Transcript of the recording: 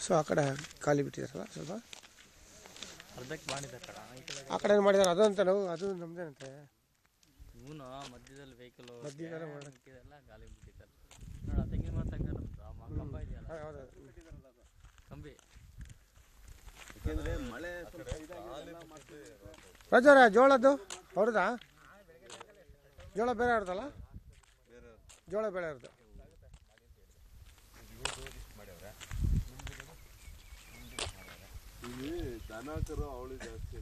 so ಆ ಕಡೆ ಖಾಲಿ ಬಿಟ್ಟಿದಾರಲ್ಲ ಸ್ವಲ್ಪ ಅರ್ಧಕ್ಕೆ ಮಾಡಿದ್ದಾರೆ ಆ ಕಡೆ ಏನು ಮಾಡಿದಾರೆ ಅದು ಅಂತ ನಾವು ಅದು ನಮ್ದೇನಂತೆ ಇವನು ಮಧ್ಯದಲ್ಲಿ ವೆಹಿಕಲ್ ಮಧ್ಯದಲ್ಲ ಖಾಲಿ ಬಿಟ್ಟಿದ್ದಾರೆ ನೋಡಿ ತೆಂಗಿನ ಮರ ತನಕ ನಮ್ದು ಕಂಬ ಇದೆಯಲ್ಲ ಕಂಬಿ ಮಳೆ ರಾಜವ್ರೆ ಜೋಳದ್ದು ಅವ್ರದಾ ಜೋಳ ಬೇರೆ ಇರ್ತಲ್ಲ ಜೋಳ ಬೇರೆ ಇರುತ್ತೆ ಇಲ್ಲಿ ದನ ಕರು ಅವಳಿ ಜಾಸ್ತಿ